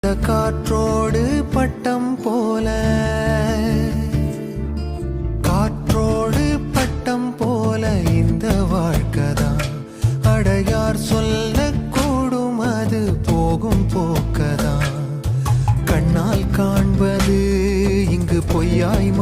காற்றோடு பட்டம் போல காற்றோடு பட்டம் போல இந்த வாழ்க்கைதான் அடையார் சொல்ல கூடும் அது போகும் போக்கதான் கண்ணால் காண்பது இங்கு பொய்யாய்